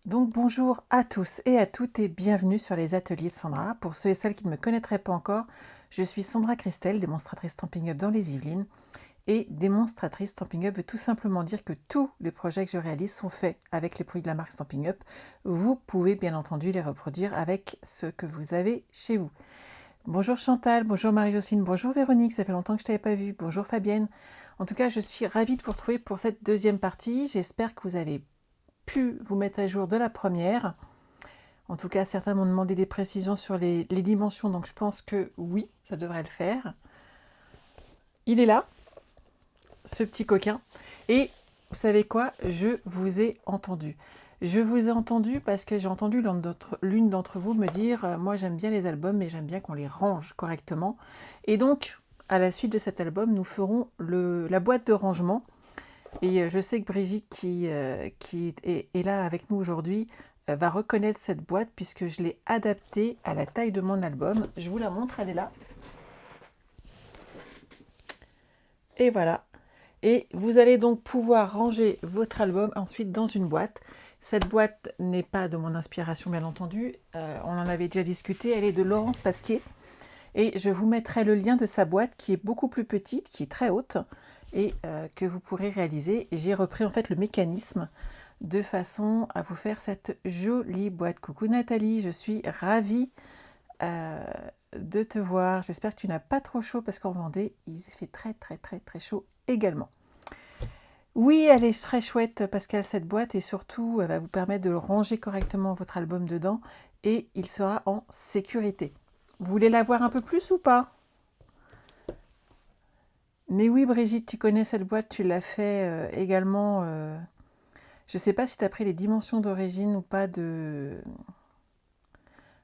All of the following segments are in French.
Donc bonjour à tous et à toutes et bienvenue sur les ateliers de Sandra. Pour ceux et celles qui ne me connaîtraient pas encore, je suis Sandra Christelle, démonstratrice Stampin' Up dans les Yvelines. Et démonstratrice Stampin' Up veut tout simplement dire que tous les projets que je réalise sont faits avec les produits de la marque Stampin' Up. Vous pouvez bien entendu les reproduire avec ce que vous avez chez vous. Bonjour Chantal, bonjour Marie-Jocelyne, bonjour Véronique, ça fait longtemps que je ne t'avais pas vue, bonjour Fabienne. En tout cas, je suis ravie de vous retrouver pour cette deuxième partie. J'espère que vous avez pu vous mettre à jour de la première. En tout cas, certains m'ont demandé des précisions sur les dimensions, donc je pense que oui, ça devrait le faire. Il est là, ce petit coquin. Et vous savez quoi? Je vous ai entendu. Je vous ai entendu parce que j'ai entendu l'une d'entre vous me dire moi j'aime bien les albums, mais j'aime bien qu'on les range correctement. Et donc, à la suite de cet album, nous ferons la boîte de rangement. Et je sais que Brigitte, qui est là avec nous aujourd'hui, va reconnaître cette boîte puisque je l'ai adaptée à la taille de mon album. Je vous la montre, elle est là. Et voilà. Et vous allez donc pouvoir ranger votre album ensuite dans une boîte. Cette boîte n'est pas de mon inspiration, bien entendu. On en avait déjà discuté. Elle est de Laurence Pasquier. Et je vous mettrai le lien de sa boîte qui est beaucoup plus petite, qui est très haute et que vous pourrez réaliser. J'ai repris en fait le mécanisme de façon à vous faire cette jolie boîte. Coucou Nathalie, je suis ravie de te voir. J'espère que tu n'as pas trop chaud parce qu'en Vendée, il fait très très très très chaud également. Oui, elle est très chouette parce qu'elle a cette boîte et surtout, elle va vous permettre de ranger correctement votre album dedans et il sera en sécurité. Vous voulez la voir un peu plus ou pas? Mais oui, Brigitte, tu connais cette boîte, tu l'as fait également. Je ne sais pas si tu as pris les dimensions d'origine ou pas de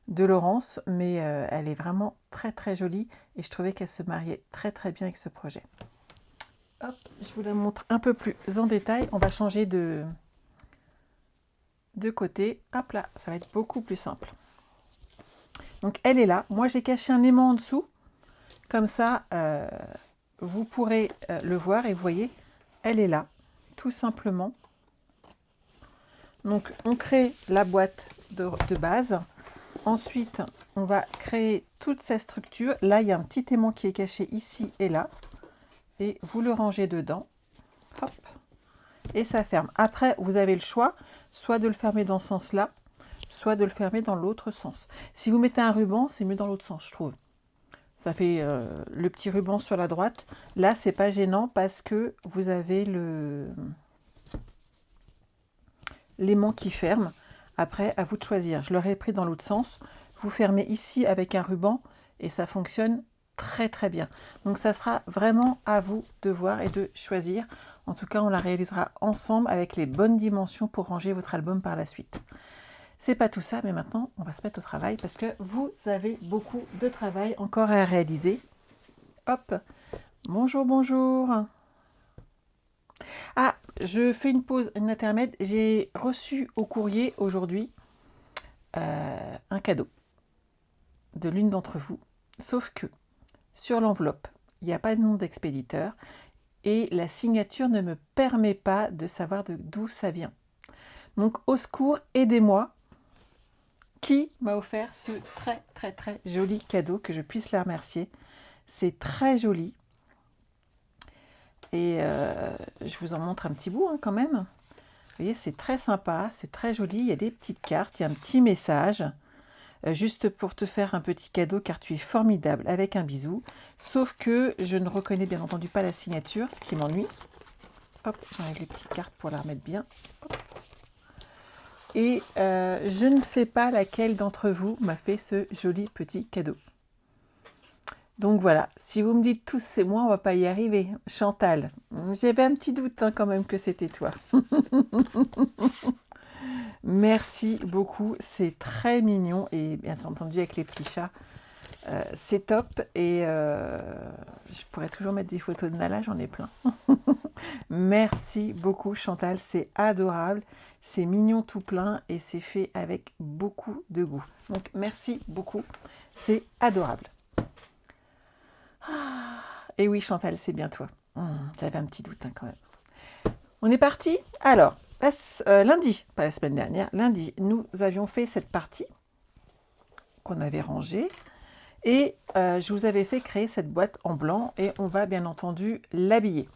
Laurence, mais elle est vraiment très très jolie et je trouvais qu'elle se mariait très très bien avec ce projet. Hop, je vous la montre un peu plus en détail. On va changer de côté. Hop là, ça va être beaucoup plus simple. Donc elle est là. Moi j'ai caché un aimant en dessous. Comme ça, vous pourrez le voir et vous voyez, elle est là, tout simplement. Donc on crée la boîte de base. Ensuite, on va créer toute sa structure. Là, il y a un petit aimant qui est caché ici et là. Et vous le rangez dedans. Hop. Et ça ferme. Après, vous avez le choix, soit de le fermer dans ce sens-là, soit de le fermer dans l'autre sens. Si vous mettez un ruban, c'est mieux dans l'autre sens, je trouve. Ça fait le petit ruban sur la droite. Là, c'est pas gênant parce que vous avez l'aimant qui ferme. Après, à vous de choisir. Je l'aurais pris dans l'autre sens. Vous fermez ici avec un ruban et ça fonctionne très très bien. Donc ça sera vraiment à vous de voir et de choisir. En tout cas, on la réalisera ensemble avec les bonnes dimensions pour ranger votre album par la suite. C'est pas tout ça, mais maintenant, on va se mettre au travail parce que vous avez beaucoup de travail encore à réaliser. Hop, bonjour, bonjour. Ah, je fais une pause, une intermède. J'ai reçu au courrier aujourd'hui un cadeau de l'une d'entre vous. Sauf que sur l'enveloppe, il n'y a pas de nom d'expéditeur et la signature ne me permet pas de savoir d'où ça vient. Donc au secours, aidez-moi. Qui m'a offert ce très très très joli cadeau, que je puisse la remercier. C'est très joli. Et je vous en montre un petit bout quand même. Vous voyez, c'est très sympa, c'est très joli. Il y a des petites cartes, il y a un petit message. Juste pour te faire un petit cadeau car tu es formidable, avec un bisou. Sauf que je ne reconnais bien entendu pas la signature, ce qui m'ennuie. Hop, j'enlève les petites cartes pour la remettre bien. Hop. Et je ne sais pas laquelle d'entre vous m'a fait ce joli petit cadeau. Donc voilà, si vous me dites tous c'est moi, on va pas y arriver. Chantal, j'avais un petit doute quand même que c'était toi. Merci beaucoup, c'est très mignon et bien entendu avec les petits chats, c'est top. Et je pourrais toujours mettre des photos de Nala, j'en ai plein. Merci beaucoup Chantal, c'est adorable, c'est mignon tout plein et c'est fait avec beaucoup de goût. Donc merci beaucoup, c'est adorable. Et oui Chantal, c'est bien toi. J'avais un petit doute quand même. On est parti? Alors, lundi, pas la semaine dernière, lundi, nous avions fait cette partie qu'on avait rangée et je vous avais fait créer cette boîte en blanc et on va bien entendu l'habiller.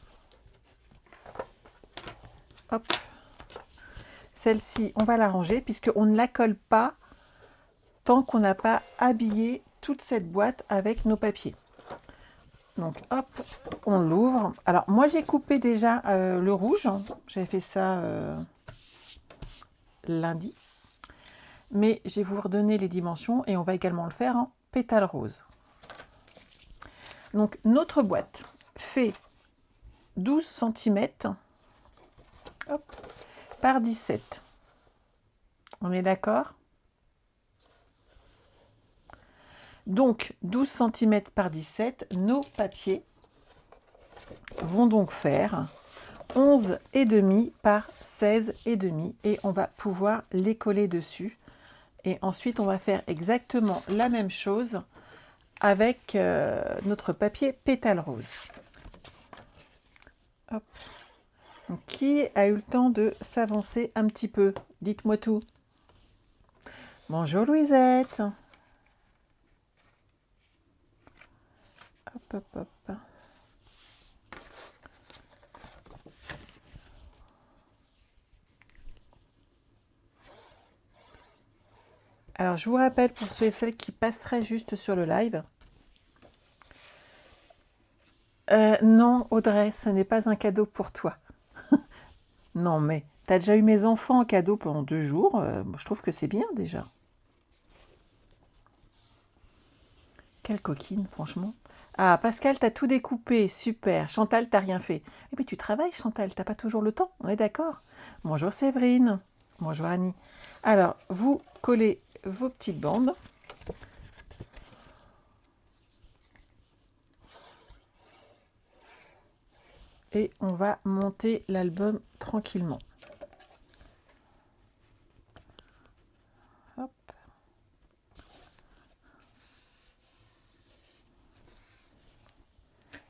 Hop. Celle-ci, on va la ranger puisqu'on ne la colle pas tant qu'on n'a pas habillé toute cette boîte avec nos papiers. Donc hop, on l'ouvre. Alors moi j'ai coupé déjà le rouge, j'avais fait ça lundi, mais je vais vous redonner les dimensions et on va également le faire en pétale rose. Donc notre boîte fait 12 cm par 17. On est d'accord? Donc 12 cm par 17, nos papiers vont donc faire 11,5 par 16,5 et on va pouvoir les coller dessus. Et ensuite, on va faire exactement la même chose avec notre papier pétale rose. Hop. Donc, qui a eu le temps de s'avancer un petit peu? Dites-moi tout. Bonjour Louisette. Hop, hop, hop. Alors, je vous rappelle pour ceux et celles qui passeraient juste sur le live. Non, Audrey, ce n'est pas un cadeau pour toi. Non, mais tu as déjà eu mes enfants en cadeau pendant 2 jours. Je trouve que c'est bien déjà. Quelle coquine, franchement. Ah, Pascal, t'as tout découpé, super. Chantal, t'as rien fait. Eh bien, tu travailles, Chantal, t'as pas toujours le temps, on est d'accord. Bonjour Séverine. Bonjour Annie. Alors, vous collez vos petites bandes. Et on va monter l'album tranquillement. Hop.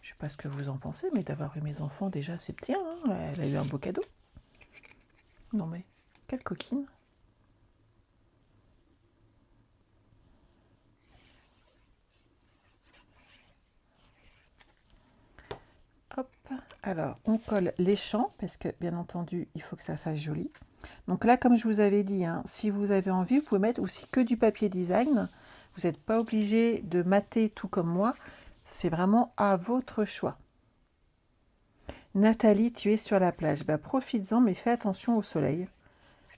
Je sais pas ce que vous en pensez, mais d'avoir eu mes enfants déjà, c'est bien. Hein, elle a eu un beau cadeau. Non mais, quelle coquine. Hop, alors on colle les champs parce que bien entendu il faut que ça fasse joli. Donc là comme je vous avais dit, hein, si vous avez envie vous pouvez mettre aussi que du papier design. Vous n'êtes pas obligé de mater tout comme moi, c'est vraiment à votre choix. Nathalie, tu es sur la plage, bah, profites-en mais fais attention au soleil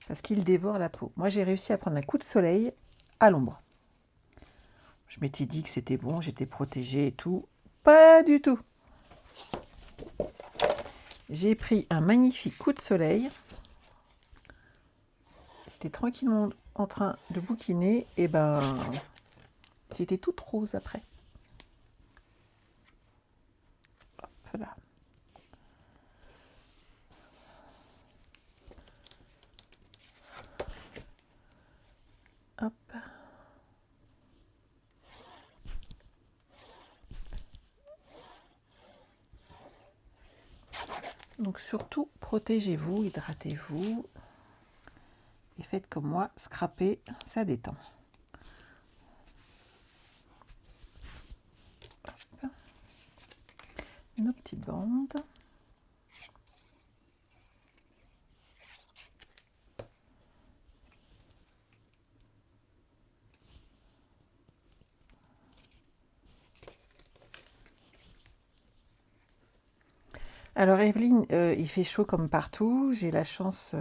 parce qu'il dévore la peau. Moi j'ai réussi à prendre un coup de soleil à l'ombre. Je m'étais dit que c'était bon, j'étais protégée et tout. Pas du tout. J'ai pris un magnifique coup de soleil. J'étais tranquillement en train de bouquiner et ben j'étais toute rose après. Hop là. Hop. Donc surtout protégez-vous, hydratez-vous et faites comme moi, scraper, ça détend. Hop. Nos petites bandes. Alors Evelyne, il fait chaud comme partout. J'ai la chance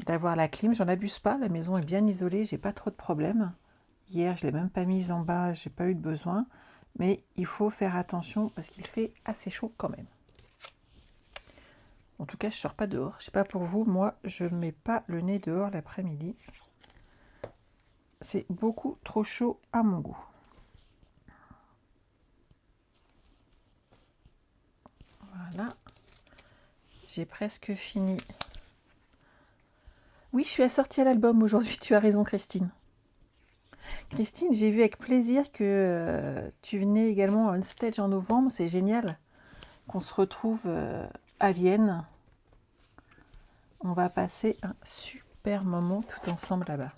d'avoir la clim. J'en abuse pas. La maison est bien isolée. J'ai pas trop de problèmes. Hier, je l'ai même pas mise en bas. J'ai pas eu de besoin. Mais il faut faire attention parce qu'il fait assez chaud quand même. En tout cas, je sors pas dehors. Je sais pas pour vous. Moi, je mets pas le nez dehors l'après-midi. C'est beaucoup trop chaud à mon goût. Voilà. J'ai presque fini. Oui, je suis assortie à l'album aujourd'hui. Tu as raison, Christine. Christine, j'ai vu avec plaisir que tu venais également à On Stage en novembre. C'est génial qu'on se retrouve à Vienne. On va passer un super moment tout ensemble là-bas.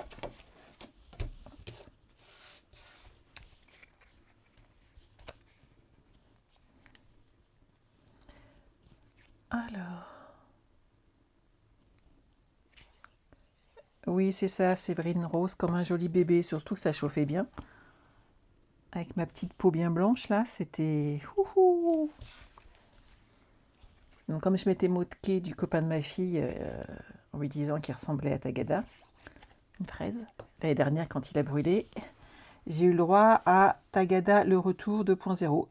Alors... Oui, c'est ça, Séverine Rose, comme un joli bébé, surtout que ça chauffait bien. Avec ma petite peau bien blanche, là, c'était... Donc, comme je m'étais moquée du copain de ma fille, en lui disant qu'il ressemblait à Tagada, une fraise, l'année dernière, quand il a brûlé, j'ai eu le droit à Tagada le retour 2.0.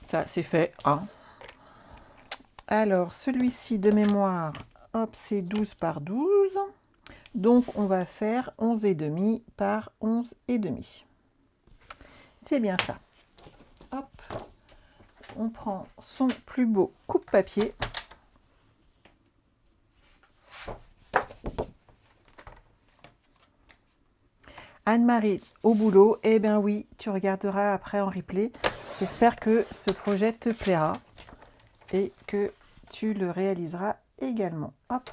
Ça, c'est fait, hein. Alors, celui-ci de mémoire, hop, c'est 12 par 12. Donc, on va faire 11,5 par 11,5. C'est bien ça. Hop, on prend son plus beau coupe-papier. Anne-Marie, au boulot. Eh bien oui, tu regarderas après en replay. J'espère que ce projet te plaira et que tu le réaliseras également. Hop,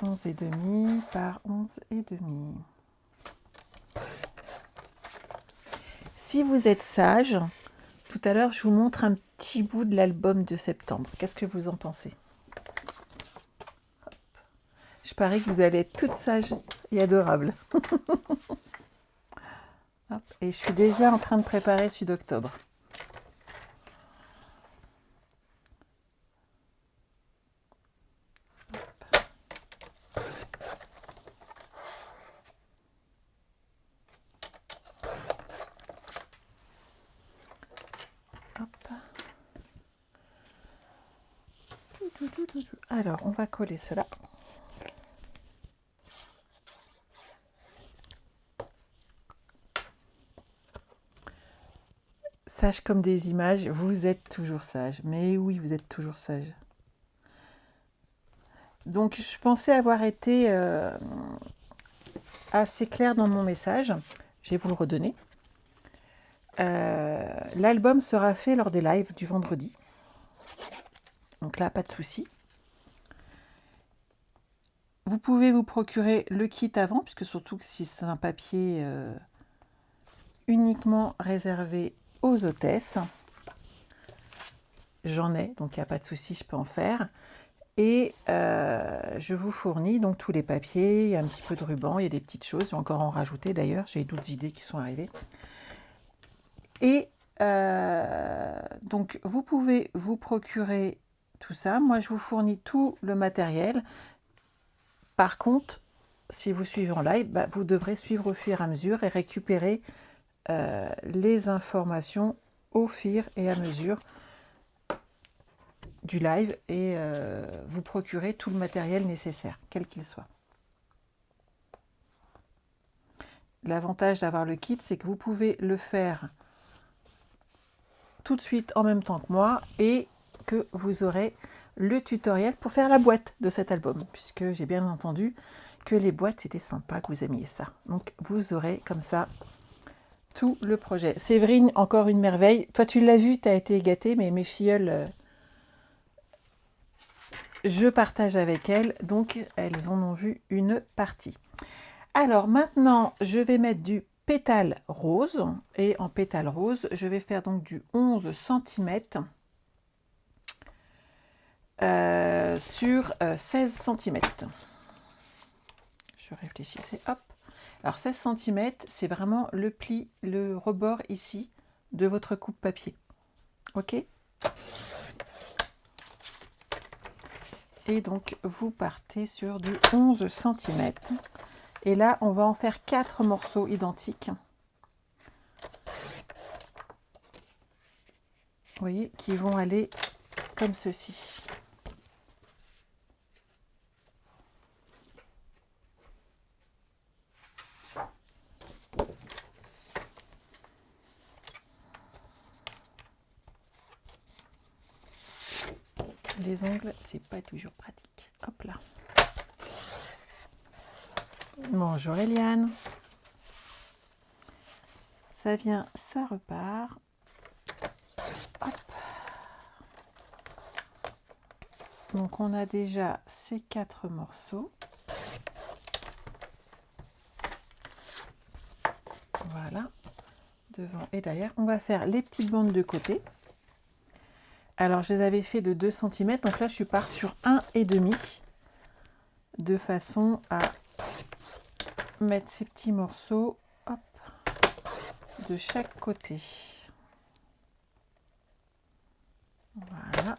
11,5 par 11,5. Si vous êtes sage, tout à l'heure, je vous montre un petit bout de l'album de septembre. Qu'est-ce que vous en pensez? Hop. Je parie que vous allez être toute sage et adorable. Hop. Et je suis déjà en train de préparer celui d'octobre. Alors, on va coller cela. Sage comme des images, vous êtes toujours sage. Mais oui, vous êtes toujours sage. Donc, je pensais avoir été assez claire dans mon message. Je vais vous le redonner. L'album sera fait lors des lives du vendredi. Donc là, pas de souci. Vous pouvez vous procurer le kit avant, puisque surtout que si c'est un papier uniquement réservé aux hôtesses, j'en ai, donc il n'y a pas de souci, je peux en faire. Et je vous fournis donc tous les papiers, il y a un petit peu de ruban, il y a des petites choses, j'ai encore en rajouté d'ailleurs, j'ai d'autres idées qui sont arrivées. Et donc vous pouvez vous procurer tout ça, moi je vous fournis tout le matériel. Par contre, si vous suivez en live, vous devrez suivre au fur et à mesure et récupérer les informations au fur et à mesure du live et vous procurer tout le matériel nécessaire, quel qu'il soit. L'avantage d'avoir le kit, c'est que vous pouvez le faire tout de suite en même temps que moi et que vous aurez le tutoriel pour faire la boîte de cet album, puisque j'ai bien entendu que les boîtes, c'était sympa que vous aimiez ça. Donc, vous aurez comme ça tout le projet. Séverine, encore une merveille. Toi, tu l'as vu, tu as été gâtée, mais mes filleules, je partage avec elles, donc elles en ont vu une partie. Alors, maintenant, je vais mettre du pétale rose, et en pétale rose, je vais faire donc du 11 cm sur 16 cm. Je réfléchissais, hop. Alors 16 cm, c'est vraiment le pli, le rebord ici de votre coupe papier. Ok? Et donc vous partez sur du 11 cm. Et là, on va en faire 4 morceaux identiques. Vous voyez, qui vont aller comme ceci. Les ongles, c'est pas toujours pratique. Hop là. Bonjour Eliane. Ça vient, ça repart. Hop. Donc on a déjà ces 4 morceaux. Voilà, devant et derrière. On va faire les petites bandes de côté. Alors je les avais fait de 2 cm, donc là je pars sur 1,5 de façon à mettre ces petits morceaux, hop, de chaque côté. Voilà.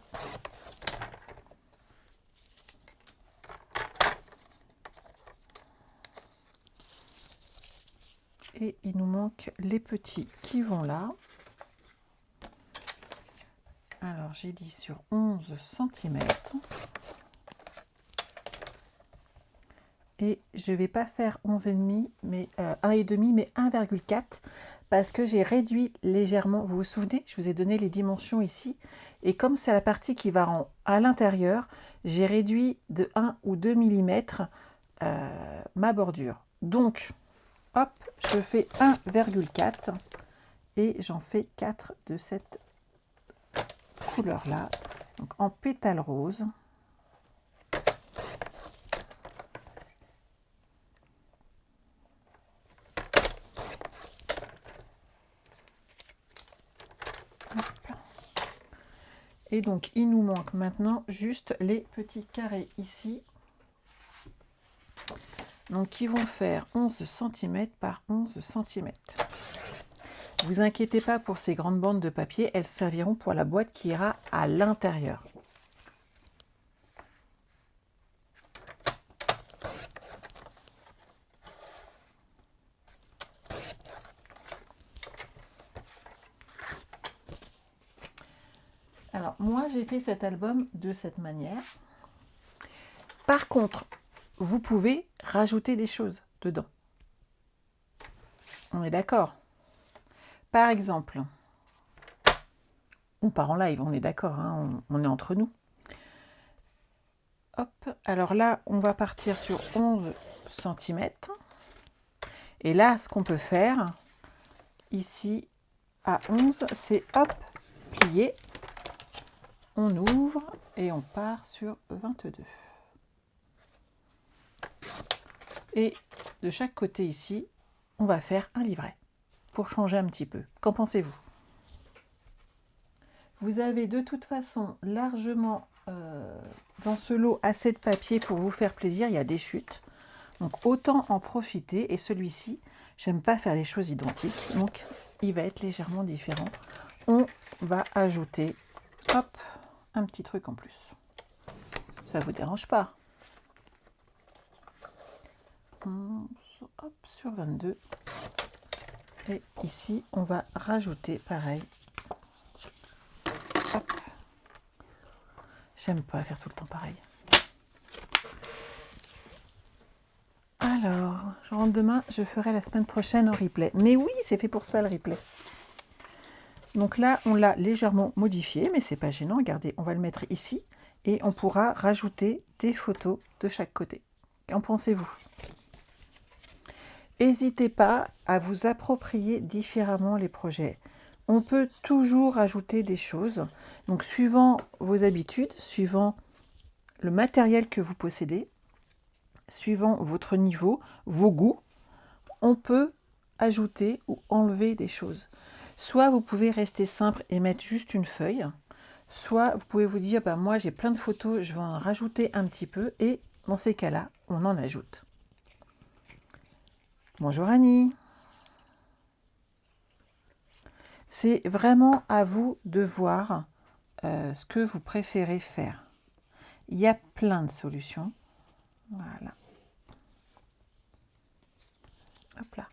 Et il nous manque les petits qui vont là. Alors j'ai dit sur 11 cm. Et je ne vais pas faire 11,5 mais 1,5 mais 1,4 parce que j'ai réduit légèrement. Vous vous souvenez, je vous ai donné les dimensions ici. Et comme c'est la partie qui va à l'intérieur, j'ai réduit de 1 ou 2 mm ma bordure. Donc, hop, je fais 1,4 et j'en fais 4 de cette couleur-là. Donc en pétale rose. Et donc, il nous manque maintenant juste les petits carrés ici. Donc, qui vont faire 11 cm par 11 cm. Vous inquiétez pas pour ces grandes bandes de papier, elles serviront pour la boîte qui ira à l'intérieur. Alors, moi, j'ai fait cet album de cette manière. Par contre, vous pouvez rajouter des choses dedans. On est d'accord? Par exemple, on part en live, on est d'accord, hein, on est entre nous. Hop, alors là, on va partir sur 11 cm. Et là, ce qu'on peut faire, ici, à 11, c'est hop, plier. On ouvre et on part sur 22. Et de chaque côté ici, on va faire un livret pour changer un petit peu. Qu'en pensez-vous? Vous avez de toute façon largement dans ce lot assez de papier pour vous faire plaisir. Il y a des chutes, donc autant en profiter. Et celui-ci, j'aime pas faire les choses identiques, donc il va être légèrement différent. On va ajouter, hop, un petit truc en plus. Ça vous dérange pas? 11, hop, sur 22. Et ici, on va rajouter pareil. Hop. J'aime pas faire tout le temps pareil. Alors, je rentre demain, je ferai la semaine prochaine en replay. Mais oui, c'est fait pour ça le replay. Donc là, on l'a légèrement modifié, mais c'est pas gênant. Regardez, on va le mettre ici et on pourra rajouter des photos de chaque côté. Qu'en pensez-vous? N'hésitez pas à vous approprier différemment les projets. On peut toujours ajouter des choses. Donc, suivant vos habitudes, suivant le matériel que vous possédez, suivant votre niveau, vos goûts, on peut ajouter ou enlever des choses. Soit vous pouvez rester simple et mettre juste une feuille, soit vous pouvez vous dire, bah, moi j'ai plein de photos, je vais en rajouter un petit peu, et dans ces cas-là, on en ajoute. Bonjour Annie. C'est vraiment à vous de voir ce que vous préférez faire. Il y a plein de solutions. Voilà. Hop là.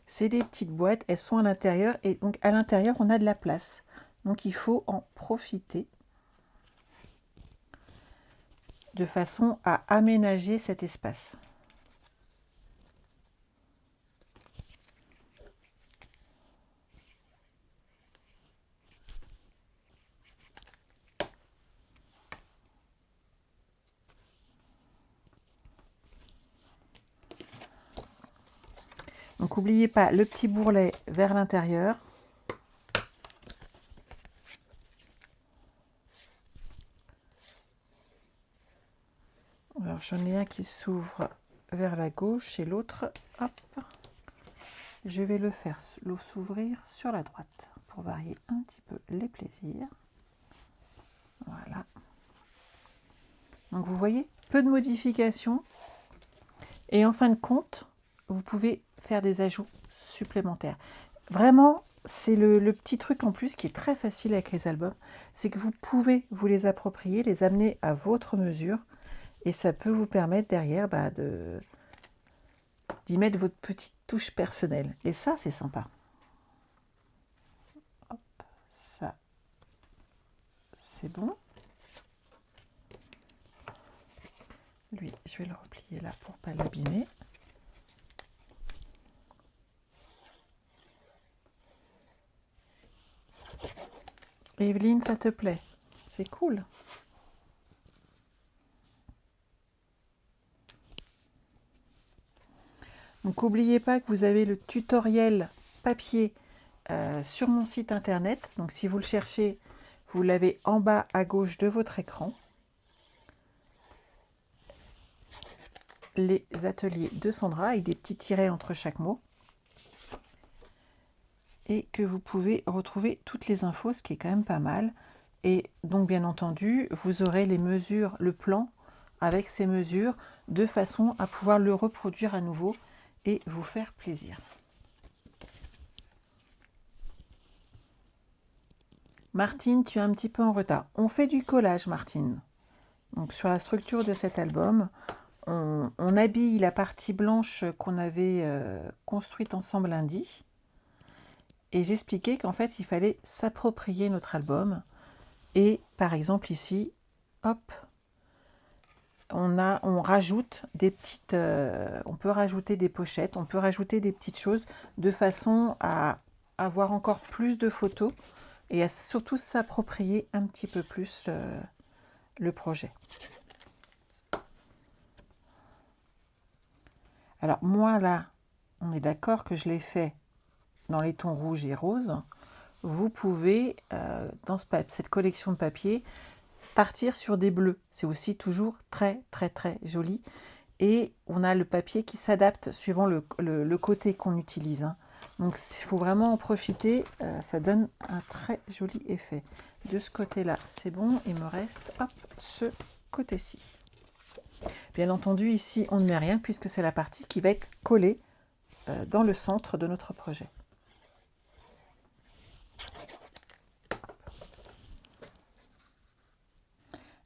C'est des petites boîtes, elles sont à l'intérieur et donc à l'intérieur on a de la place. Donc il faut en profiter de façon à aménager cet espace. Donc n'oubliez pas le petit bourrelet vers l'intérieur. Alors j'en ai un qui s'ouvre vers la gauche et l'autre, hop, je vais le faire s'ouvrir sur la droite pour varier un petit peu les plaisirs. Voilà. Donc vous voyez, peu de modifications. Et en fin de compte, vous pouvez faire des ajouts supplémentaires. Vraiment, c'est le petit truc en plus qui est très facile avec les albums, c'est que vous pouvez vous les approprier, les amener à votre mesure, et ça peut vous permettre derrière d'y mettre votre petite touche personnelle. Et ça, c'est sympa. Hop, ça, c'est bon. Lui, je vais le replier là pour ne pas l'abîmer. Evelyne, ça te plaît? C'est cool. Donc n'oubliez pas que vous avez le tutoriel papier sur mon site internet. Donc si vous le cherchez, vous l'avez en bas à gauche de votre écran. Les ateliers de Sandra avec des petits tirets entre chaque mot. Et que vous pouvez retrouver toutes les infos, ce qui est quand même pas mal. Et donc bien entendu, vous aurez les mesures, le plan avec ces mesures, de façon à pouvoir le reproduire à nouveau et vous faire plaisir. Martine, tu es un petit peu en retard. On fait du collage, Martine. Donc sur la structure de cet album, on habille la partie blanche qu'on avait construite ensemble lundi. Et j'expliquais qu'en fait, il fallait s'approprier notre album. Et par exemple ici, hop, on rajoute des petites, on peut rajouter des pochettes, on peut rajouter des petites choses de façon à avoir encore plus de photos et à surtout s'approprier un petit peu plus le projet. Alors moi là, on est d'accord que je l'ai fait dans les tons rouges et roses. Vous pouvez, dans cette collection de papier, partir sur des bleus. C'est aussi toujours très très très joli. Et on a le papier qui s'adapte suivant le côté qu'on utilise. Hein. Donc il faut vraiment en profiter, ça donne un très joli effet. De ce côté-là, c'est bon, il me reste hop, ce côté-ci. Bien entendu, ici, on ne met rien puisque c'est la partie qui va être collée dans le centre de notre projet.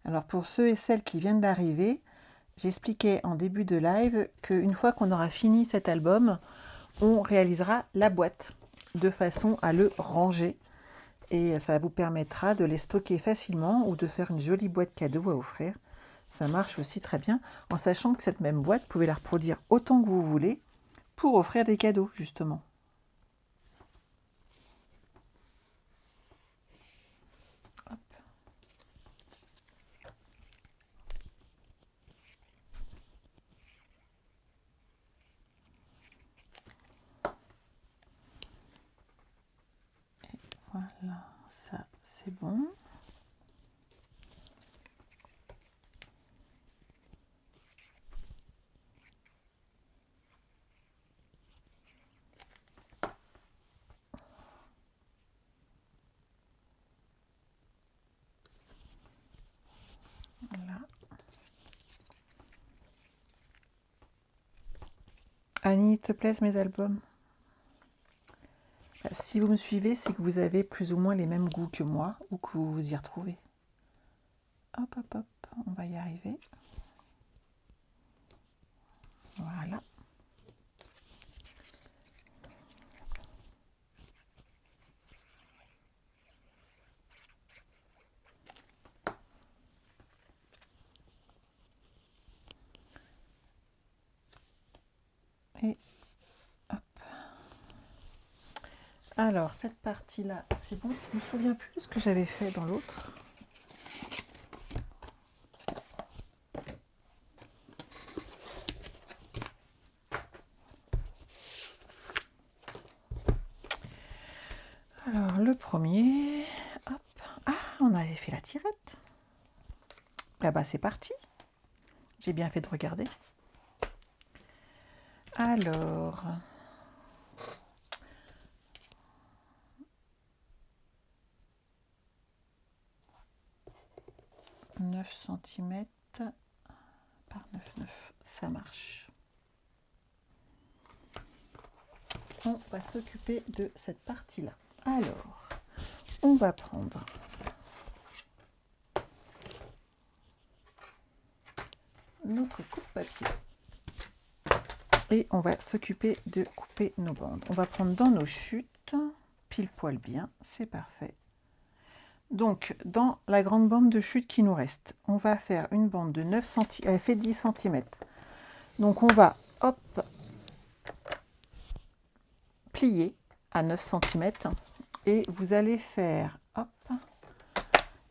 Alors pour ceux et celles qui viennent d'arriver, j'expliquais en début de live qu'une fois qu'on aura fini cet album, on réalisera la boîte de façon à le ranger. Et ça vous permettra de les stocker facilement ou de faire une jolie boîte cadeau à offrir. Ça marche aussi très bien, en sachant que cette même boîte, vous pouvez la reproduire autant que vous voulez pour offrir des cadeaux, justement. Hop. Et voilà, ça c'est bon. Voilà. Annie, te plaisent mes albums? Si vous me suivez, c'est que vous avez plus ou moins les mêmes goûts que moi ou que vous vous y retrouvez. Hop, hop, hop, on va y arriver. Voilà. Et hop. Alors, cette partie-là, c'est bon. Je ne me souviens plus de ce que j'avais fait dans l'autre. Alors, le premier, hop. Ah, on avait fait la tirette. Ah bah, c'est parti. J'ai bien fait de regarder. Alors, « 9 cm par 9,9, ça marche. On va s'occuper de cette partie-là. Alors, on va prendre notre coupe-papier et on va s'occuper de couper nos bandes. On va prendre dans nos chutes, pile poil bien, c'est parfait. Donc, dans la grande bande de chute qui nous reste, on va faire une bande de 9 cm, elle fait 10 cm. Donc, on va, hop, plier à 9 cm et vous allez faire, hop,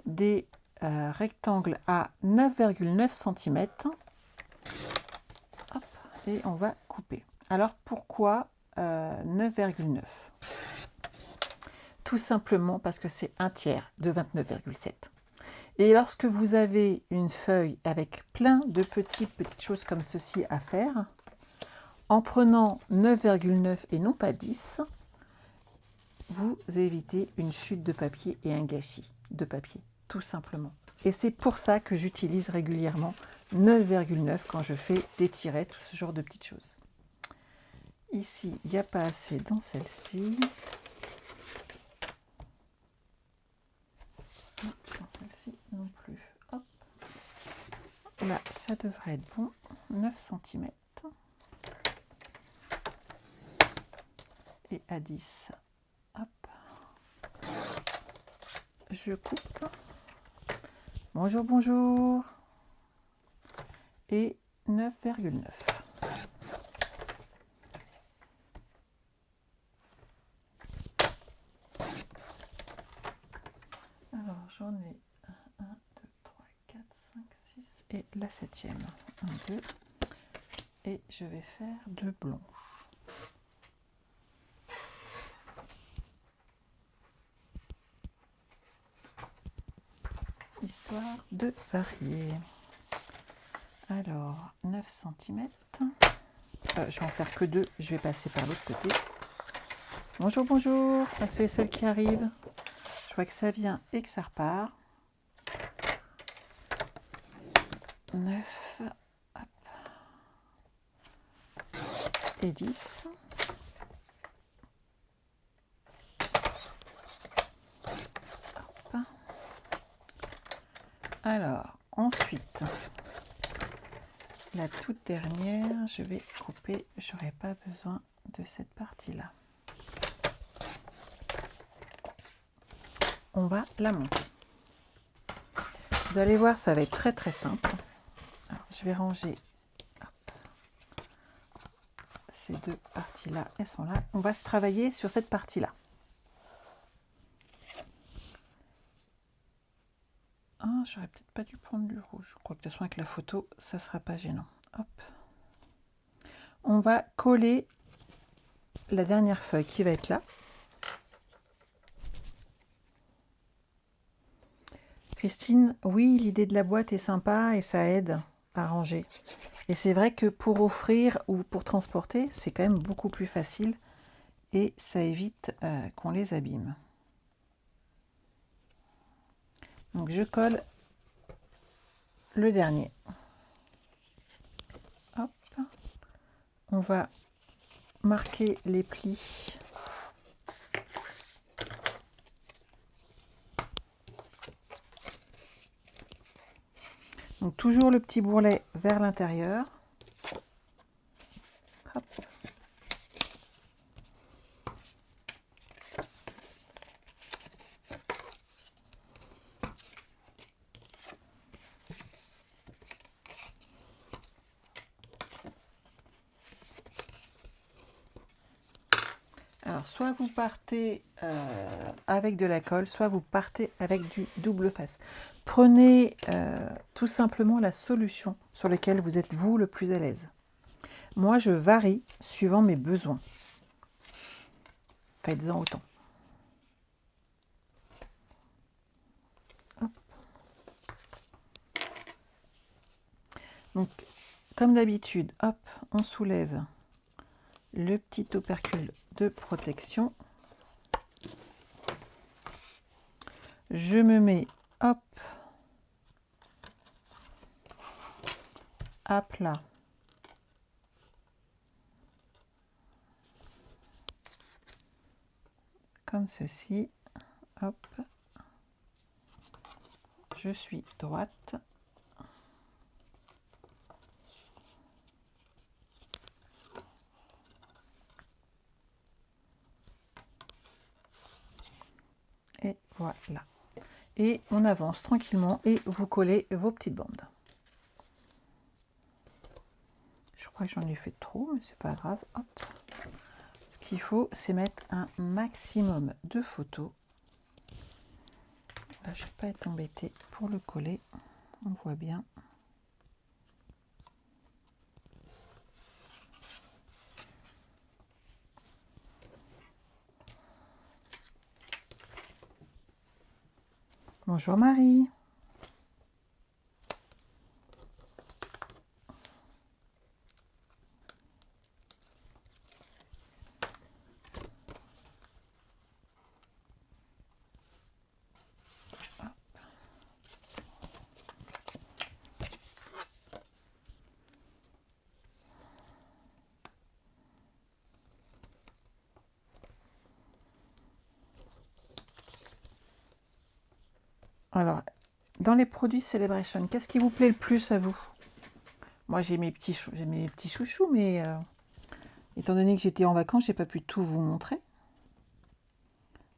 des rectangles à 9,9 cm. Hop, et on va couper. Alors, pourquoi 9,9? Tout simplement parce que c'est un tiers de 29,7. Et lorsque vous avez une feuille avec plein de petites choses comme ceci à faire, en prenant 9,9 et non pas 10, vous évitez une chute de papier et un gâchis de papier, tout simplement. Et c'est pour ça que j'utilise régulièrement 9,9 quand je fais des tirets, tout ce genre de petites choses. Ici, il n'y a pas assez dans celle-ci. Dans celle-ci non plus. Hop. Là, ça devrait être bon. 9 cm. Et à 10. Hop. Je coupe. Bonjour, bonjour. Et 9,9. Alors, j'en ai 1, 2, 3, 4, 5, 6 et la 7e. 1, 2. Et je vais faire de blanche. Histoire de varier. Alors, 9 cm. Je vais en faire que 2. Je vais passer par l'autre côté. Bonjour, bonjour à ceux et celles qui arrivent. Je vois que ça vient et que ça repart. 9. Hop. Et 10. Hop. Alors, ensuite, la toute dernière, je vais couper. Je n'aurai pas besoin de cette partie-là. On va la monter. Vous allez voir, ça va être très très simple. Alors, je vais ranger ces deux parties-là. Elles sont là. On va se travailler sur cette partie-là. Ah, j'aurais peut-être pas dû prendre du rouge. Je crois que de toute façon avec la photo, ça ne sera pas gênant. Hop. On va coller la dernière feuille qui va être là. Christine, oui, l'idée de la boîte est sympa et ça aide à ranger. Et c'est vrai que pour offrir ou pour transporter, c'est quand même beaucoup plus facile et ça évite qu'on les abîme. Donc je colle le dernier. Hop. On va marquer les plis. Donc toujours le petit bourrelet vers l'intérieur. Hop. Alors, soit vous partez avec de la colle, soit vous partez avec du double face. Prenez tout simplement la solution sur laquelle vous êtes vous le plus à l'aise. Moi, je varie suivant mes besoins. Faites-en autant. Hop. Donc, comme d'habitude, hop, on soulève le petit opercule de protection. Je me mets, hop, à plat. Comme ceci, hop, je suis droite. Et voilà. Et on avance tranquillement et vous collez vos petites bandes. Je crois que j'en ai fait trop, mais c'est pas grave. Hop. Ce qu'il faut, c'est mettre un maximum de photos. Là, je ne vais pas être embêtée pour le coller. On voit bien. Bonjour Marie. Alors, dans les produits Celebration, qu'est-ce qui vous plaît le plus à vous? Moi, j'ai mes petits chouchous, mais étant donné que j'étais en vacances, j'ai pas pu tout vous montrer.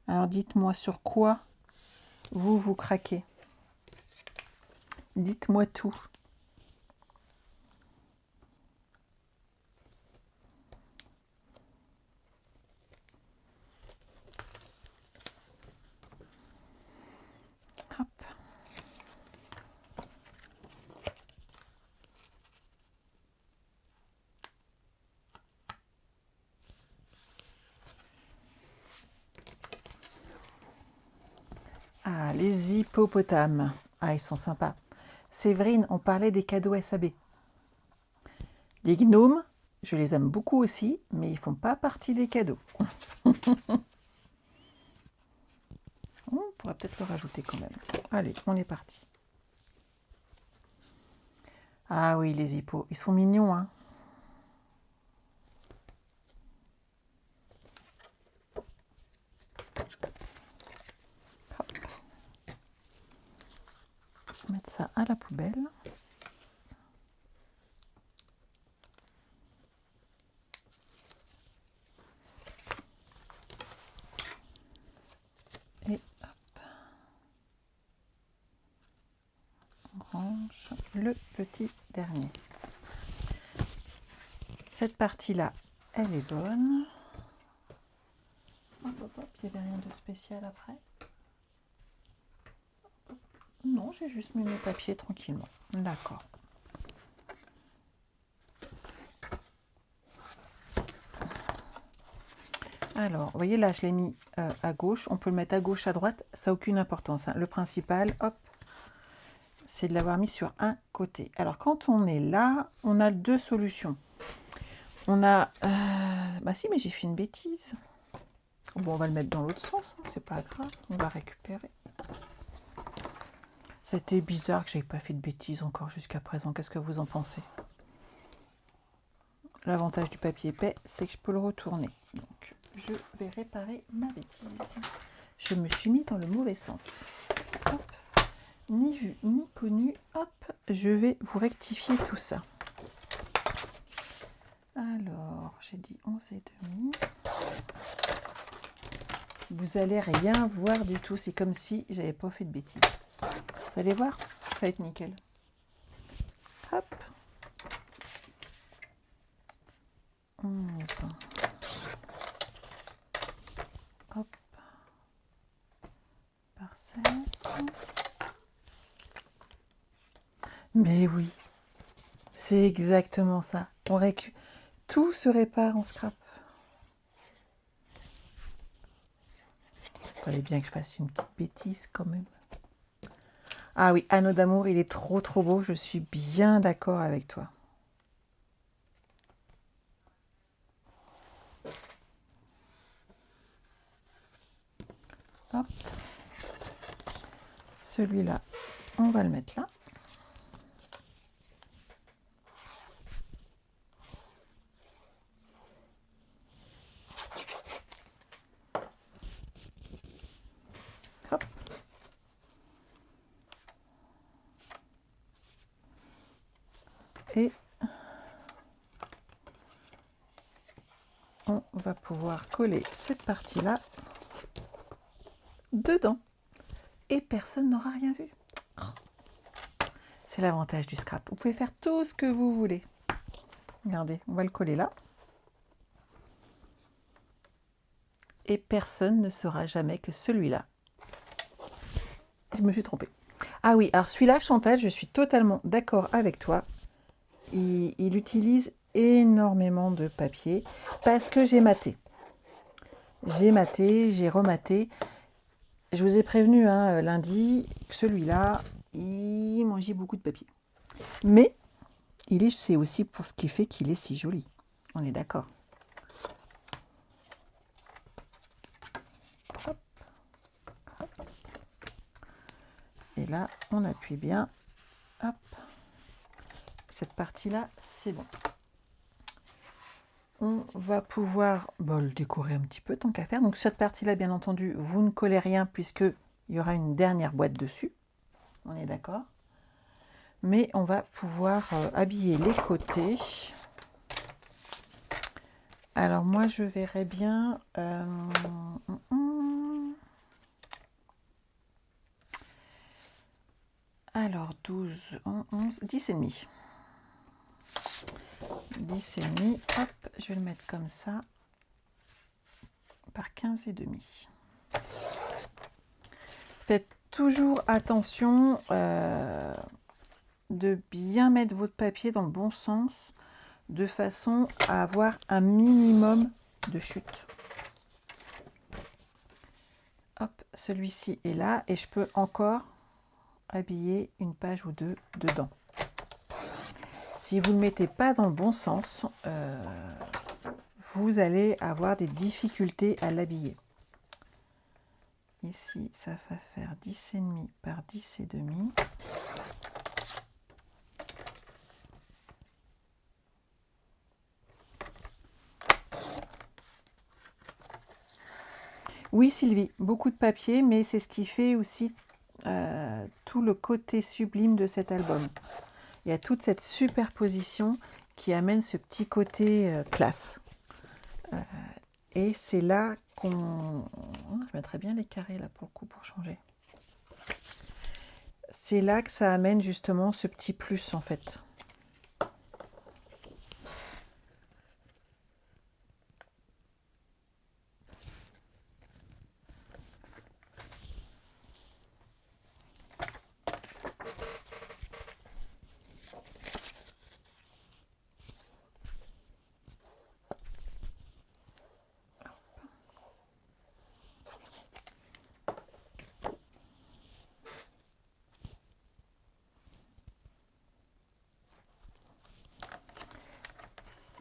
Alors, dites-moi sur quoi vous craquez. Dites-moi tout. Hop. Ah, les hippopotames. Ah, ils sont sympas. Séverine, on parlait des cadeaux SAB. Les gnomes, je les aime beaucoup aussi, mais ils font pas partie des cadeaux. On pourrait peut-être le rajouter quand même. Allez, on est parti. Ah oui, les hippos, ils sont mignons, hein. Hop. On va mettre ça à la poubelle. Et hop. On range le petit dernier. Cette partie-là, elle est bonne. Hop, hop, hop, il n'y avait rien de spécial après. Non, j'ai juste mis mes papiers tranquillement. D'accord. Alors, vous voyez là, je l'ai mis à gauche. On peut le mettre à gauche, à droite. Ça n'a aucune importance, hein. Le principal, hop, c'est de l'avoir mis sur un côté. Alors, quand on est là, on a deux solutions. On a... bah si, mais j'ai fait une bêtise. Bon, on va le mettre dans l'autre sens, hein, c'est pas grave. On va récupérer. C'était bizarre que j'avais pas fait de bêtises encore jusqu'à présent. Qu'est-ce que vous en pensez? L'avantage du papier épais, c'est que je peux le retourner. Donc, je vais réparer ma bêtise. Je me suis mis dans le mauvais sens. Hop. Ni vu, ni connu. Hop, je vais vous rectifier tout ça. Alors, j'ai dit 11,5. Vous allez rien voir du tout. C'est comme si j'avais pas fait de bêtises. Vous allez voir, ça va être nickel. Hop. 11. Hop. Par 16. Mais oui, c'est exactement ça. Tout se répare en scrap. Il fallait bien que je fasse une petite bêtise quand même. Ah oui, Anneau d'amour, il est trop trop beau, je suis bien d'accord avec toi. Hop, celui-là, on va le mettre là. Hop. Et on va pouvoir coller cette partie-là dedans. Et personne n'aura rien vu. C'est l'avantage du scrap. Vous pouvez faire tout ce que vous voulez. Regardez, on va le coller là. Et personne ne saura jamais que celui-là. Je me suis trompée. Ah oui, alors celui-là, Chantal, je suis totalement d'accord avec toi. Il utilise énormément de papier parce que j'ai maté. J'ai maté, j'ai rematé. Je vous ai prévenu lundi que celui-là, il mangeait beaucoup de papier. Mais c'est aussi pour ce qui fait qu'il est si joli. On est d'accord. Hop. Hop. Et là, on appuie bien. Hop. Cette partie-là, c'est bon. On va pouvoir le décorer un petit peu tant qu'à faire. Donc cette partie-là, bien entendu, vous ne collez rien puisque il y aura une dernière boîte dessus. On est d'accord. Mais on va pouvoir habiller les côtés. Alors moi, je verrais bien... Alors 12, 11, 10 et demi. 10 et demi, hop, je vais le mettre comme ça, par 15 et demi. Faites toujours attention de bien mettre votre papier dans le bon sens, de façon à avoir un minimum de chute. Hop, celui-ci est là et je peux encore habiller une page ou deux dedans. Si vous ne mettez pas dans le bon sens, vous allez avoir des difficultés à l'habiller. Ici, ça va faire 10,5 par 10,5. Oui, Sylvie, beaucoup de papier, mais c'est ce qui fait aussi tout le côté sublime de cet album. Il y a toute cette superposition qui amène ce petit côté classe. Et c'est là qu'on... Je mettrais bien les carrés là pour le coup pour changer. C'est là que ça amène justement ce petit plus en fait.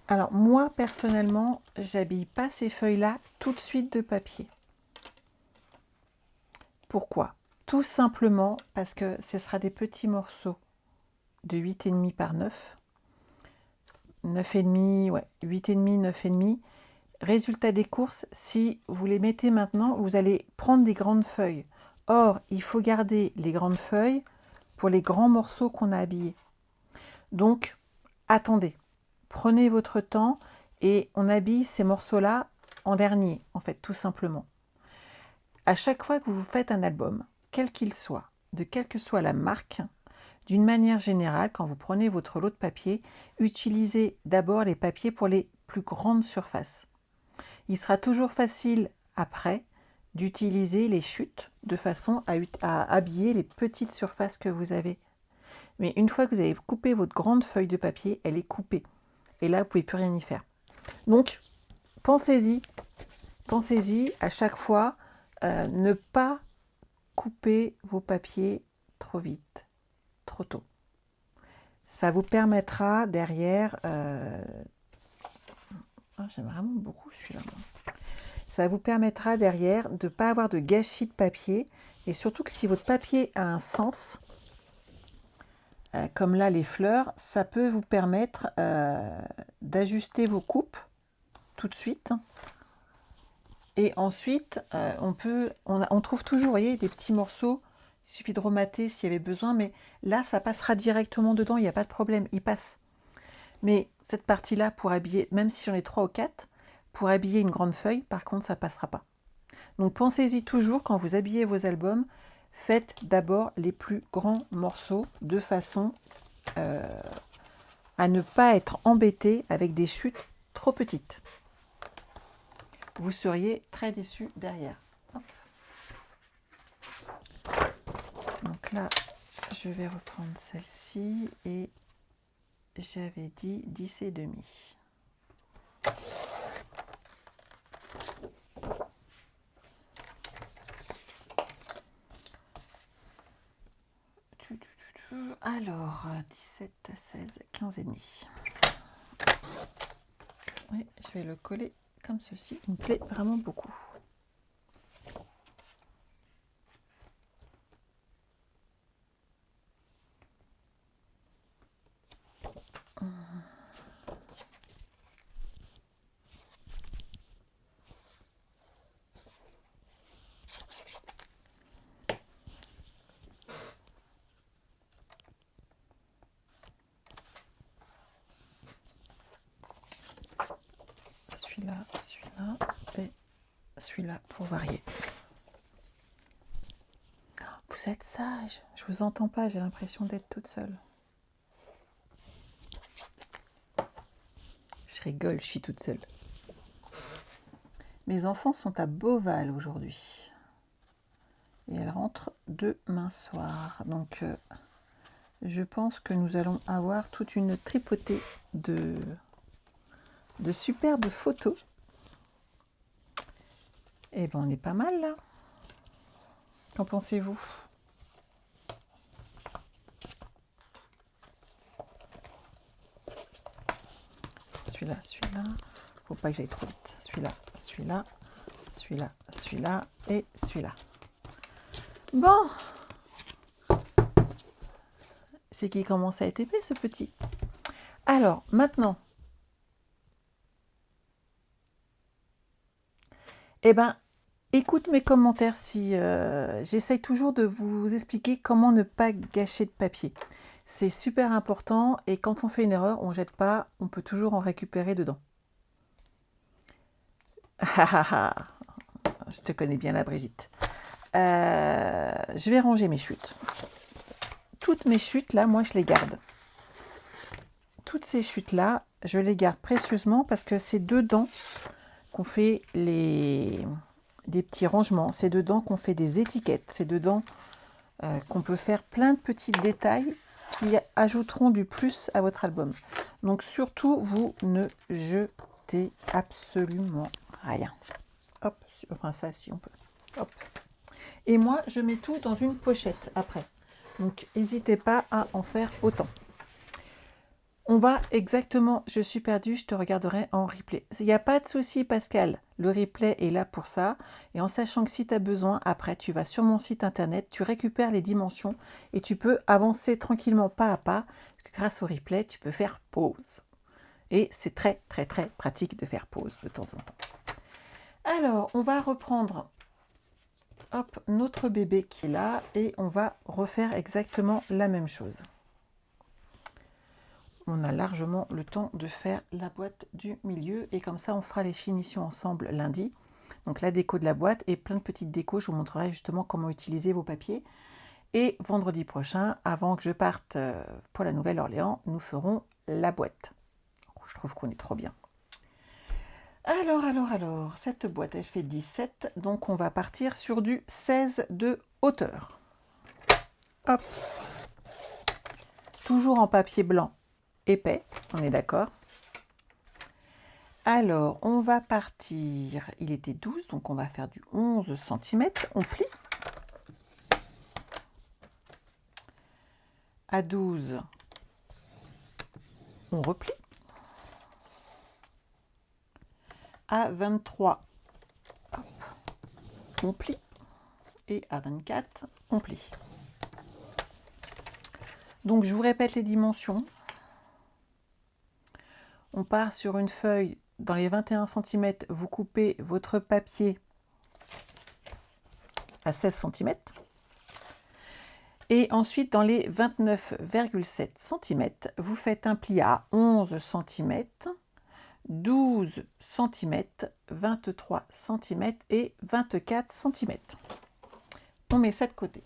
Alors moi personnellement, j'habille pas ces feuilles-là tout de suite de papier. Pourquoi? Tout simplement parce que ce sera des petits morceaux de 8,5 par 9. 9,5, ouais, 8,5, 9,5. Résultat des courses, si vous les mettez maintenant, vous allez prendre des grandes feuilles. Or, il faut garder les grandes feuilles pour les grands morceaux qu'on a habillés. Donc, attendez, prenez votre temps et on habille ces morceaux-là en dernier, en fait, tout simplement. À chaque fois que vous faites un album, quel qu'il soit, de quelle que soit la marque, d'une manière générale, quand vous prenez votre lot de papier, utilisez d'abord les papiers pour les plus grandes surfaces. Il sera toujours facile après d'utiliser les chutes de façon à habiller les petites surfaces que vous avez. Mais une fois que vous avez coupé votre grande feuille de papier, elle est coupée. Et là, vous ne pouvez plus rien y faire. Donc, pensez-y à chaque fois, ne pas couper vos papiers trop vite, trop tôt. Ça vous permettra derrière... j'aime vraiment beaucoup celui-là. Ça vous permettra derrière de ne pas avoir de gâchis de papier. Et surtout que si votre papier a un sens, comme là les fleurs, ça peut vous permettre d'ajuster vos coupes tout de suite. Et ensuite, on trouve toujours, vous voyez, des petits morceaux. Il suffit de remater s'il y avait besoin. Mais là, ça passera directement dedans. Il n'y a pas de problème. Il passe. Mais cette partie-là, pour habiller, même si j'en ai 3 ou 4, pour habiller une grande feuille, par contre, ça ne passera pas. Donc, pensez-y toujours, quand vous habillez vos albums, faites d'abord les plus grands morceaux de façon à ne pas être embêté avec des chutes trop petites. Vous seriez très déçus derrière. Hop. Donc là, je vais reprendre celle-ci et j'avais dit 10 et demi. Alors, 17, 16, 15 et demi. Oui, je vais le coller comme ceci. Il me plaît vraiment beaucoup. Celui-là et celui-là pour varier. Vous êtes sage, je vous entends pas, j'ai l'impression d'être toute seule. Je rigole, je suis toute seule. Mes enfants sont à Beauval aujourd'hui. Et elles rentrent demain soir. Donc, je pense que nous allons avoir toute une tripotée de superbes photos. Et ben, on est pas mal là. Qu'en pensez-vous? Celui-là. Faut pas que j'aille trop vite. Celui-là et celui-là. Bon. C'est qu'il commence à être épais ce petit. Alors, maintenant. Eh ben, écoute mes commentaires si j'essaye toujours de vous expliquer comment ne pas gâcher de papier. C'est super important et quand on fait une erreur, on ne jette pas, on peut toujours en récupérer dedans. Je te connais bien là, Brigitte. Je vais ranger mes chutes. Toutes mes chutes là, moi je les garde. Toutes ces chutes là, je les garde précieusement parce que c'est dedans qu'on fait des petits rangements, c'est dedans qu'on fait des étiquettes, c'est dedans qu'on peut faire plein de petits détails qui ajouteront du plus à votre album. Donc surtout, vous ne jetez absolument rien. Hop, enfin ça si on peut. Hop. Et moi, je mets tout dans une pochette après. Donc n'hésitez pas à en faire autant. On va exactement, je suis perdue, je te regarderai en replay. Il n'y a pas de souci Pascal, le replay est là pour ça. Et en sachant que si tu as besoin, après tu vas sur mon site internet, tu récupères les dimensions et tu peux avancer tranquillement pas à pas. Parce que grâce au replay, tu peux faire pause. Et c'est très très très pratique de faire pause de temps en temps. Alors, on va reprendre notre bébé qui est là et on va refaire exactement la même chose. On a largement le temps de faire la boîte du milieu et comme ça on fera les finitions ensemble lundi. Donc la déco de la boîte et plein de petites décos, je vous montrerai justement comment utiliser vos papiers. Et vendredi prochain, avant que je parte pour la Nouvelle-Orléans, nous ferons la boîte. Je trouve qu'on est trop bien. Alors, cette boîte elle fait 17, donc on va partir sur du 16 de hauteur. Hop. Toujours en papier blanc épais, on est d'accord. Alors, on va partir, il était 12, donc on va faire du 11 cm, on plie. À 12, on replie. À 23, hop, on plie. Et à 24, on plie. Donc je vous répète les dimensions. On part sur une feuille, dans les 21 cm, vous coupez votre papier à 16 cm. Et ensuite, dans les 29,7 cm, vous faites un pli à 11 cm, 12 cm, 23 cm et 24 cm. On met ça de côté.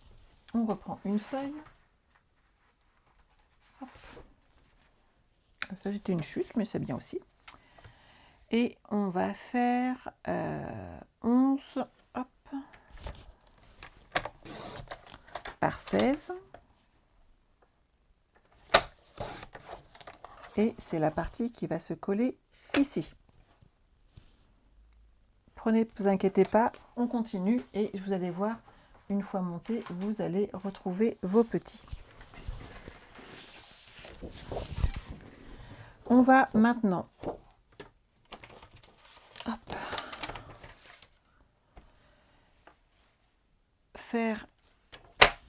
On reprend une feuille. Hop. Ça, c'était une chute, mais c'est bien aussi. Et on va faire 11 hop, par 16. Et c'est la partie qui va se coller ici. Prenez, ne vous inquiétez pas, on continue et vous allez voir, une fois monté, vous allez retrouver vos petits. On va maintenant faire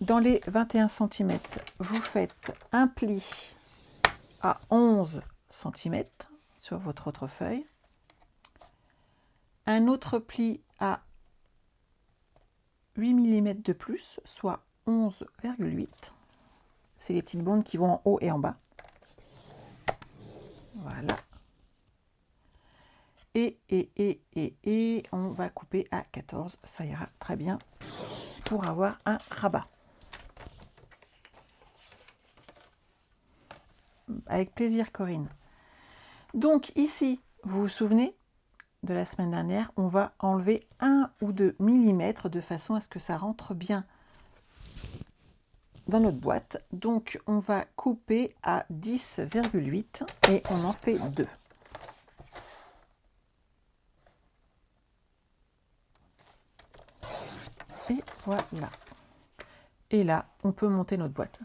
dans les 21 cm, vous faites un pli à 11 cm sur votre autre feuille, un autre pli à 8 mm de plus, soit 11,8. C'est les petites bandes qui vont en haut et en bas. Voilà. Et on va couper à 14, ça ira très bien pour avoir un rabat. Avec plaisir, Corinne. Donc ici, vous vous souvenez de la semaine dernière, on va enlever 1 ou 2 mm de façon à ce que ça rentre bien dans notre boîte. Donc on va couper à 10,8 et on en fait 2. Et voilà. Et là, on peut monter notre boîte.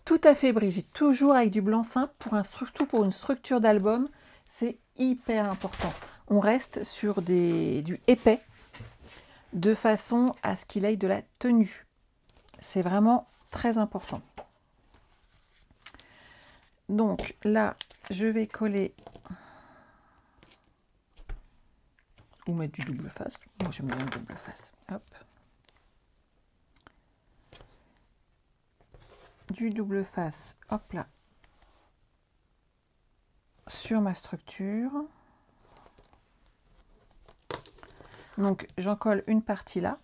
Tout à fait, Brigitte. Toujours avec du blanc simple, surtout pour une structure d'album, c'est hyper important. On reste sur du épais, de façon à ce qu'il ait de la tenue. C'est vraiment très important. Donc là, je vais coller ou mettre du double face. Moi, j'aime bien le double face. Hop. Du double face, hop là, sur ma structure. Donc j'en colle une partie là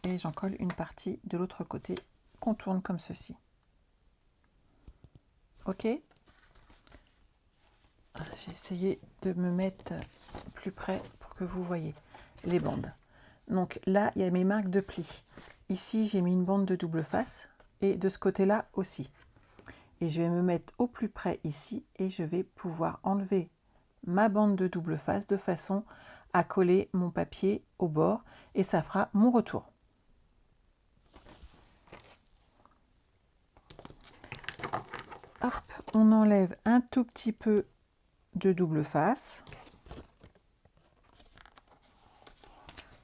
et j'en colle une partie de l'autre côté qu'on tourne comme ceci. Ok, j'ai essayé de me mettre plus près pour que vous voyez les bandes. Donc là, il y a mes marques de plis. Ici, j'ai mis une bande de double face et de ce côté-là aussi. Et je vais me mettre au plus près ici et je vais pouvoir enlever ma bande de double face de façon à coller mon papier au bord et ça fera mon retour. Hop, on enlève un tout petit peu de double face.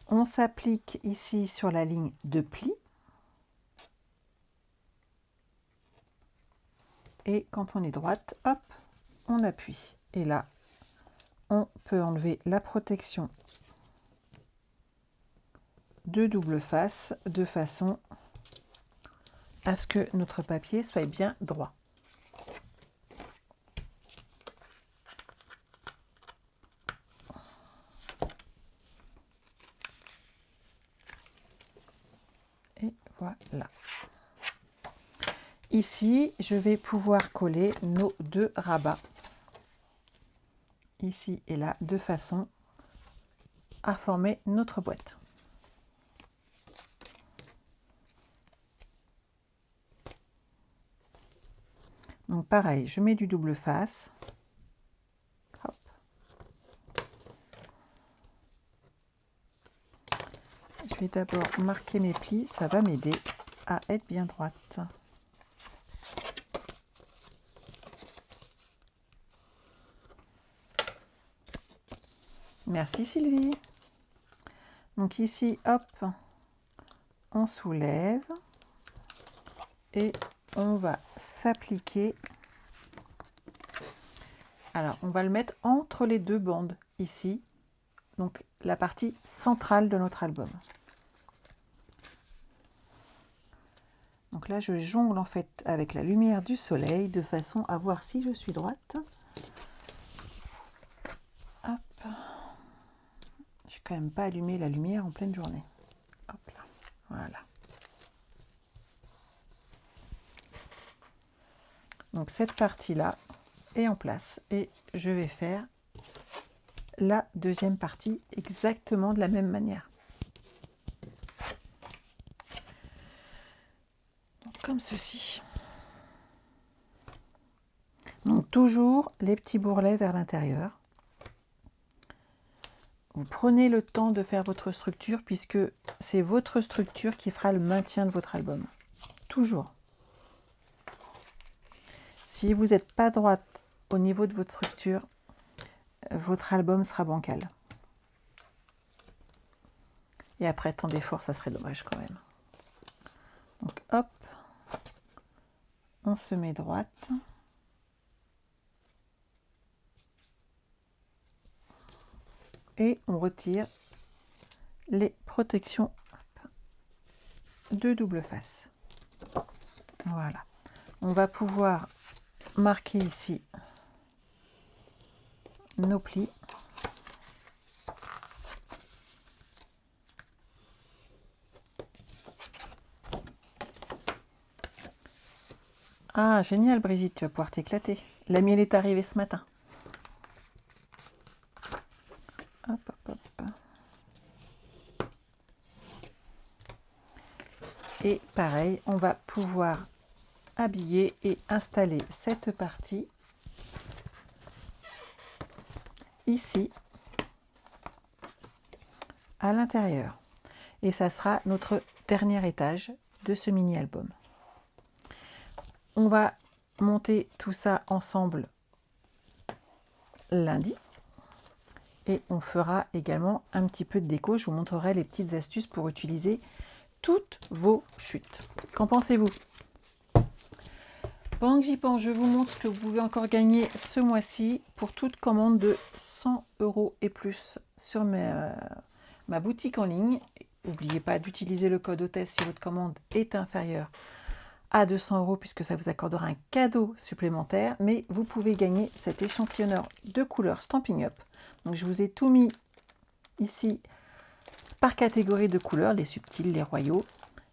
On s'applique ici sur la ligne de pli. Et quand on est droite, hop, on appuie. Et là, on peut enlever la protection de double face de façon à ce que notre papier soit bien droit. Et voilà. Ici, je vais pouvoir coller nos deux rabats, ici et là, de façon à former notre boîte. Donc pareil, je mets du double face. Hop. Je vais d'abord marquer mes plis, ça va m'aider à être bien droite. Merci Sylvie. Donc ici, hop, on soulève et on va s'appliquer. Alors, on va le mettre entre les deux bandes ici, donc la partie centrale de notre album. Donc là, je jongle en fait avec la lumière du soleil de façon à voir si je suis droite. Hop. Je n'ai quand même pas allumé la lumière en pleine journée. Hop là. Voilà. Donc cette partie-là est en place et je vais faire la deuxième partie exactement de la même manière. Donc, comme ceci. Donc toujours les petits bourrelets vers l'intérieur. Vous prenez le temps de faire votre structure puisque c'est votre structure qui fera le maintien de votre album. Toujours. Si vous n'êtes pas droite au niveau de votre structure, votre album sera bancal. Et après tant d'efforts, ça serait dommage quand même. Donc hop, on se met droite. Et on retire les protections de double face. Voilà. On va pouvoir marquer ici nos plis. Ah, génial Brigitte, tu vas pouvoir t'éclater. La miel est arrivée ce matin. Hop, hop, hop. Et pareil, on va pouvoir habiller et installer cette partie ici à l'intérieur. Et ça sera notre dernier étage de ce mini-album. On va monter tout ça ensemble lundi. Et on fera également un petit peu de déco. Je vous montrerai les petites astuces pour utiliser toutes vos chutes. Qu'en pensez-vous? Pendant que j'y pense, je vous montre ce que vous pouvez encore gagner ce mois-ci pour toute commande de 100 € et plus sur ma boutique en ligne. N'oubliez pas d'utiliser le code hôtesse si votre commande est inférieure à 200 € puisque ça vous accordera un cadeau supplémentaire. Mais vous pouvez gagner cet échantillonneur de couleurs Stampin' Up. Donc je vous ai tout mis ici par catégorie de couleurs, les subtils, les royaux,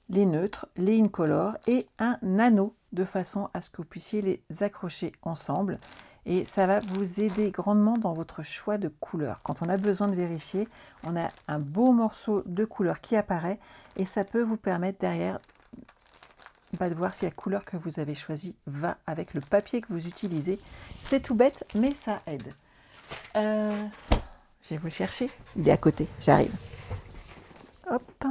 les neutres, les incolores et un anneau de façon à ce que vous puissiez les accrocher ensemble. Et ça va vous aider grandement dans votre choix de couleurs. Quand on a besoin de vérifier, on a un beau morceau de couleur qui apparaît et ça peut vous permettre derrière de voir si la couleur que vous avez choisie va avec le papier que vous utilisez. C'est tout bête, mais ça aide. Je vais vous le chercher. Il est à côté, j'arrive. Hop.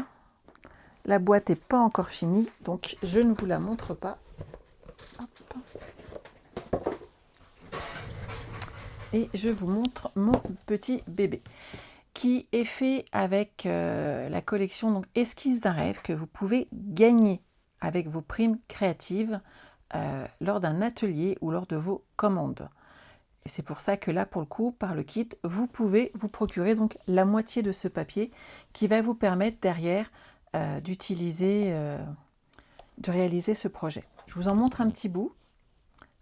La boîte n'est pas encore finie, donc je ne vous la montre pas. Hop. Et je vous montre mon petit bébé qui est fait avec la collection donc, Esquisse d'un rêve que vous pouvez gagner avec vos primes créatives lors d'un atelier ou lors de vos commandes. Et c'est pour ça que là, pour le coup, par le kit, vous pouvez vous procurer donc la moitié de ce papier qui va vous permettre derrière de réaliser ce projet. Je vous en montre un petit bout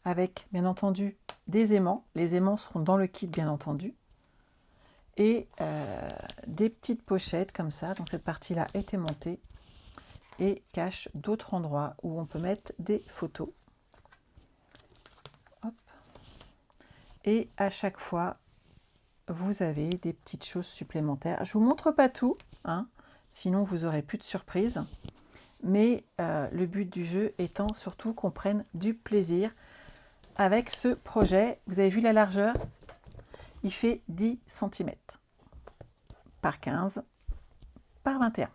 avec, bien entendu, des aimants. Les aimants seront dans le kit, bien entendu. Et des petites pochettes comme ça. Donc cette partie-là est aimantée et cache d'autres endroits où on peut mettre des photos. Hop. Et à chaque fois, vous avez des petites choses supplémentaires. Je ne vous montre pas tout, hein, sinon vous n'aurez plus de surprise. Mais le but du jeu étant surtout qu'on prenne du plaisir avec ce projet. Vous avez vu la largeur? Il fait 10 cm par 15 par 21.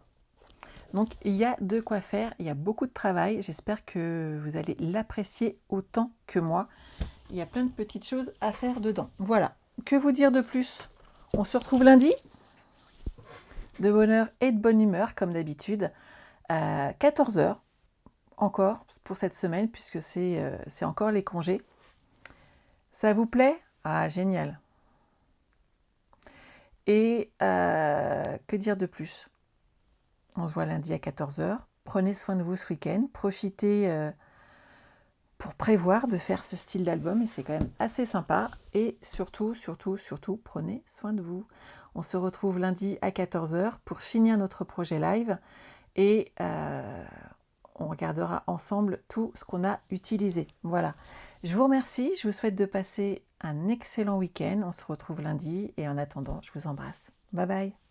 Donc il y a de quoi faire, il y a beaucoup de travail. J'espère que vous allez l'apprécier autant que moi. Il y a plein de petites choses à faire dedans. Voilà, que vous dire de plus? On se retrouve lundi, de bonne heure et de bonne humeur, comme d'habitude, à 14 heures, encore pour cette semaine, puisque c'est encore les congés. Ça vous plaît? Ah, génial. Et que dire de plus? On se voit lundi à 14 heures. Prenez soin de vous ce week-end. Profitez pour prévoir de faire ce style d'album, et c'est quand même assez sympa. Et surtout, prenez soin de vous. On se retrouve lundi à 14 heures pour finir notre projet live, et on regardera ensemble tout ce qu'on a utilisé. Voilà. Je vous remercie, je vous souhaite de passer un excellent week-end. On se retrouve lundi, et en attendant, je vous embrasse. Bye bye.